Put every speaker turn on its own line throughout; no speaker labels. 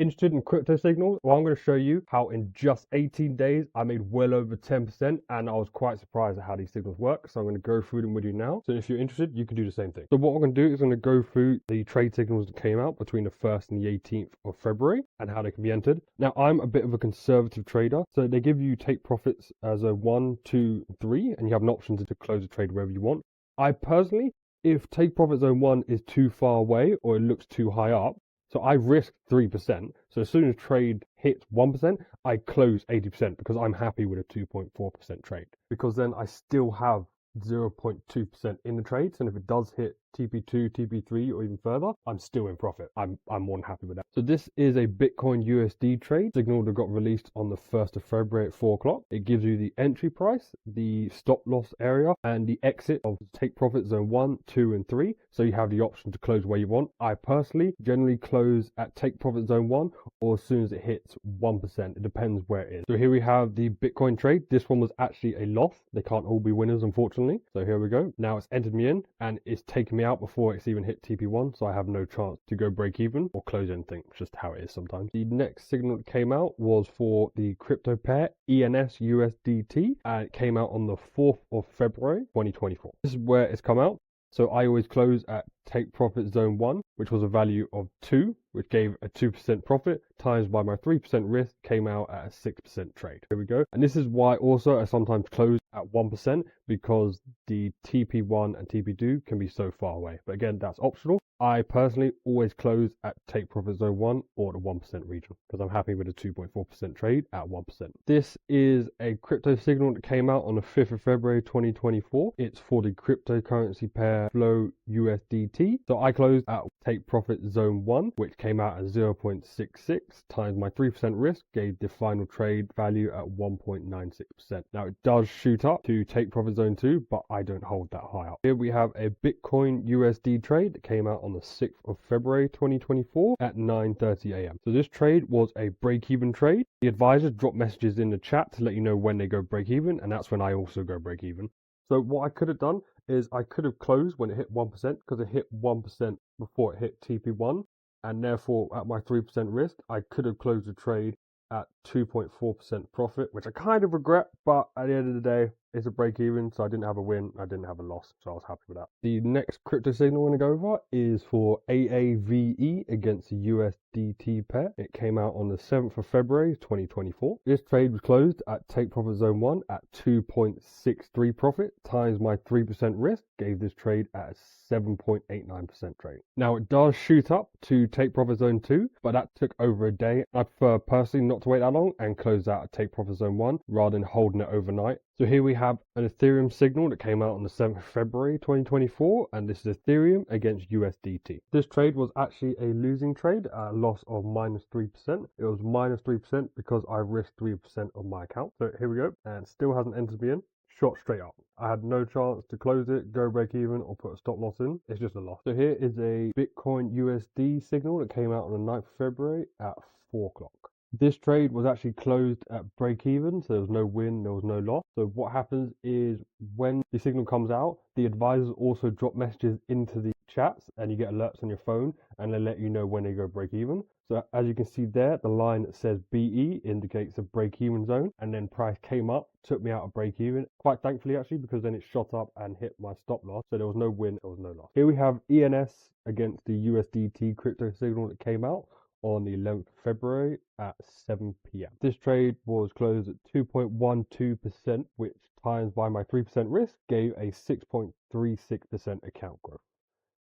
Interested in crypto signals? Well, I'm going to show you how in just 18 days I made well over 10%, and I was quite surprised at how these signals work. So I'm going to go through them with you now. So if you're interested, you can do the same thing. So what I'm going to do is I'm going to go through the trade signals that came out between the 1st and the 18th of February and how they can be entered. Now, I'm a bit of a conservative trader, so they give you take profits as a 1, 2, 3, and you have an option to close the trade wherever you want. I personally, if take profit zone 1 is too far away or it looks too high up, so I risk 3%. So as soon as trade hits 1%, I close 80% because I'm happy with a 2.4% trade. Because then I still have 0.2% in the trades, and if it does hit TP2, TP3, or even further, I'm still in profit. I'm more than happy with that. So this is a Bitcoin USD trade signal that got released on the 1st of February at 4 o'clock. It gives you the entry price, the stop loss area, and the exit of take profit zone 1, 2, and 3. So you have the option to close where you want. I personally generally close at take profit zone 1 or as soon as it hits 1%. It depends where it is. So here we have the Bitcoin trade. This one was actually a loss. They can't all be winners, unfortunately. So here we go. Now it's entered me in and it's taken me out before it's even hit TP1. So I have no chance to go break even or close anything. It's just how it is sometimes. The next signal that came out was for the crypto pair ENS USDT, and it came out on the 4th of February 2024. This is where it's come out. So I always close at take profit zone 1, which was a value of 2, which gave a 2% profit, times by my 3% risk, came out at a 6% trade. Here we go. And this is why also I sometimes close at 1%, because the TP1 and TP2 can be so far away. But again, that's optional. I personally always close at take profit zone 1 or the 1% region because I'm happy with a 2.4% trade at 1%. This is a crypto signal that came out on the 5th of February 2024. It's for the cryptocurrency pair Flow USDT. So I closed at take profit zone 1, which came out at 0.66 times my 3% risk, gave the final trade value at 1.96%. Now it does shoot up to take profit zone 2, but I don't hold that high up. Here we have a Bitcoin USD trade that came out on the 6th of February 2024 at 9:30 a.m. So this trade was a break-even trade. The advisors drop messages in the chat to let you know when they go break-even, and that's when I also go break-even. So what I could have done is I could have closed when it hit 1% because it hit 1% before it hit TP1, and therefore at my 3% risk, I could have closed the trade at 2.4% profit, which I kind of regret, but at the end of the day, it's a break even, so I didn't have a win, I didn't have a loss, so I was happy with that. The next crypto signal I'm going to go over is for AAVE against the USDT pair. It came out on the 7th of February 2024. This trade was closed at take profit zone 1 at 2.63 profit times my 3% risk, gave this trade at a 7.89% trade. Now it does shoot up to take profit zone 2, but that took over a day. I prefer personally not to wait that long and close out at take profit zone 1 rather than holding it overnight. So here we have an Ethereum signal that came out on the 7th of February 2024, and this is Ethereum against USDT. This trade was actually a losing trade at a loss of -3%. It was -3% because I risked 3% of my account. So here we go, and still hasn't entered me in. Shot straight up. I had no chance to close it, go break even, or put a stop loss in. It's just a loss. So here is a Bitcoin USD signal that came out on the 9th of February at 4 o'clock. This trade was actually closed at break even, so there was no win, there was no loss. So what happens is when the signal comes out, the advisors also drop messages into the chats and you get alerts on your phone and they let you know when they go break even. So as you can see there, the line that says BE indicates a break even zone, and then price came up, took me out of break even, quite thankfully actually, because then it shot up and hit my stop loss. So there was no win, there was no loss. Here we have ENS against the USDT crypto signal that came out on the 11th of February at 7 p.m. This trade was closed at 2.12%, which times by my 3% risk gave a 6.36% account growth.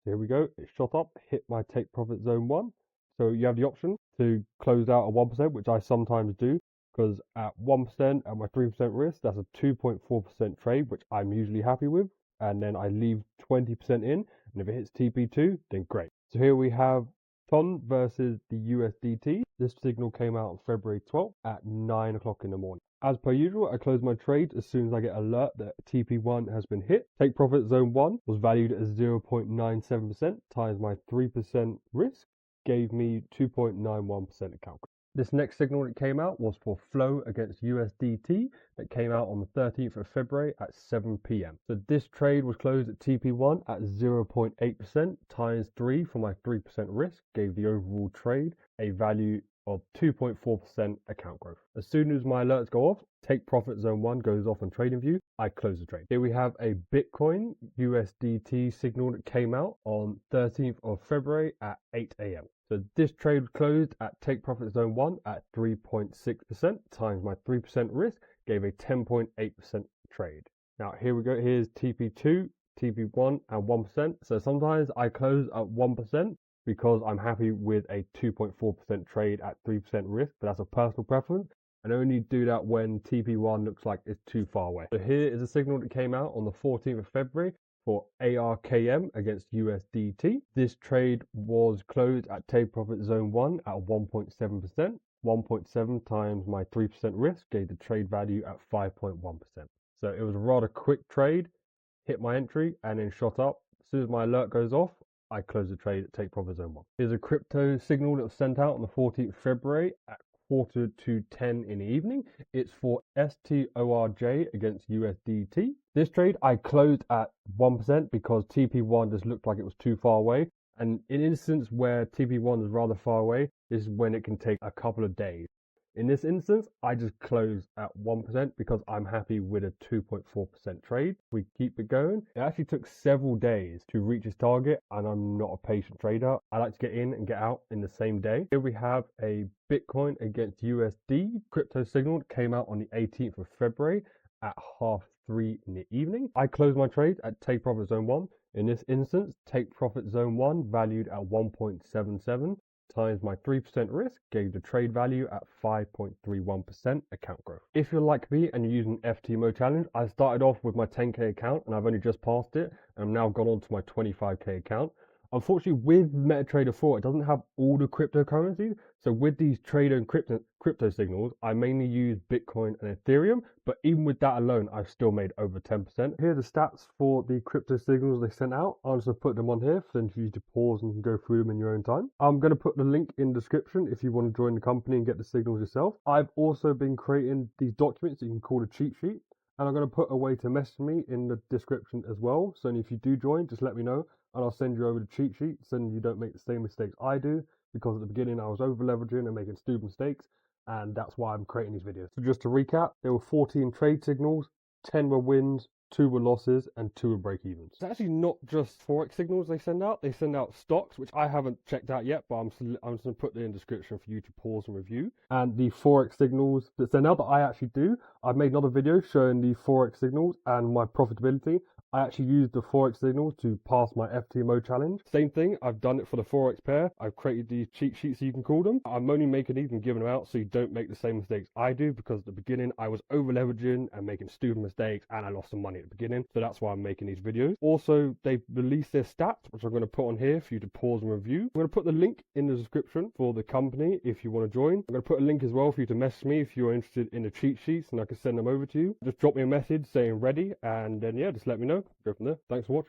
So here we go, it shot up, hit my take profit zone 1. So you have the option to close out at 1%, which I sometimes do, because at 1% at my 3% risk, that's a 2.4% trade, which I'm usually happy with. And then I leave 20% in, and if it hits TP2, then great. So here we have TON versus the USDT. This signal came out on February 12th at 9 o'clock in the morning. As per usual, I close my trades as soon as I get alert that TP1 has been hit. Take profit zone 1 was valued at 0.97% times my 3% risk, gave me 2.91% account. This next signal that came out was for Flow against USDT that came out on the 13th of February at 7 p.m. So this trade was closed at TP1 at 0.8% times 3 for my 3% risk, gave the overall trade a value of 2.4% account growth. As soon as my alerts go off, take profit zone 1 goes off on TradingView, I close the trade. Here we have a Bitcoin USDT signal that came out on 13th of February at 8 a.m. So this trade closed at take profit zone 1 at 3.6% times my 3% risk, gave a 10.8% trade. Now here we go, here's TP2, TP1 and 1%. So sometimes I close at 1% because I'm happy with a 2.4% trade at 3% risk, but that's a personal preference. And only do that when TP1 looks like it's too far away. So here is a signal that came out on the 14th of February for ARKM against USDT. This trade was closed at take profit zone 1 at 1.7%. 1.7 times my 3% risk gave the trade value at 5.1%. So it was a rather quick trade, hit my entry and then shot up. As soon as my alert goes off, I close the trade at take profit zone 1. Here's a crypto signal that was sent out on the 14th of February at 9:45 in the evening. It's for STORJ against USDT. This trade I closed at 1% because TP1 just looked like it was too far away. And in an instance where TP1 is rather far away, this is when it can take a couple of days. In this instance, I just closed at 1% because I'm happy with a 2.4% trade. We keep it going. It actually took several days to reach its target, and I'm not a patient trader. I like to get in and get out in the same day. Here we have a Bitcoin against USD crypto signal that came out on the 18th of February at 3:30 in the evening. I closed my trade at take profit zone 1. In this instance, take profit zone 1 valued at 1.77 times my 3% risk gave the trade value at 5.31% account growth. If you're like me and you're using FTMO challenge, I started off with my 10k account and I've only just passed it and I'm now gone on to my 25k account. Unfortunately, with MetaTrader 4, it doesn't have all the cryptocurrencies. So with these trader and crypto signals, I mainly use Bitcoin and Ethereum. But even with that alone, I've still made over 10%. Here are the stats for the crypto signals they sent out. I'll just put them on here for you to pause and go through them in your own time. I'm going to put the link in the description if you want to join the company and get the signals yourself. I've also been creating these documents that you can call a cheat sheet. And I'm going to put a way to message me in the description as well. So if you do join, just let me know and I'll send you over the cheat sheet so you don't make the same mistakes I do, because at the beginning I was over leveraging and making stupid mistakes, and that's why I'm creating these videos. So just to recap, there were 14 trade signals, 10 were wins, 2 were losses, and 2 were break-evens. It's actually not just Forex signals they send out stocks, which I haven't checked out yet, but I'm just going to put it in the description for you to pause and review. And the Forex signals that send out that I actually do, I've made another video showing the Forex signals and my profitability. I actually used the Forex signals to pass my FTMO challenge. Same thing, I've done it for the Forex pair. I've created these cheat sheets, you can call them. I'm only making these and giving them out so you don't make the same mistakes I do, because at the beginning I was over leveraging and making stupid mistakes and I lost some money at the beginning. So that's why I'm making these videos. Also, they've released their stats, which I'm going to put on here for you to pause and review. I'm going to put the link in the description for the company if you want to join. I'm going to put a link as well for you to message me if you're interested in the cheat sheets and I can send them over to you. Just drop me a message saying ready, and then yeah, just let me know. Go from there. Thanks for watching.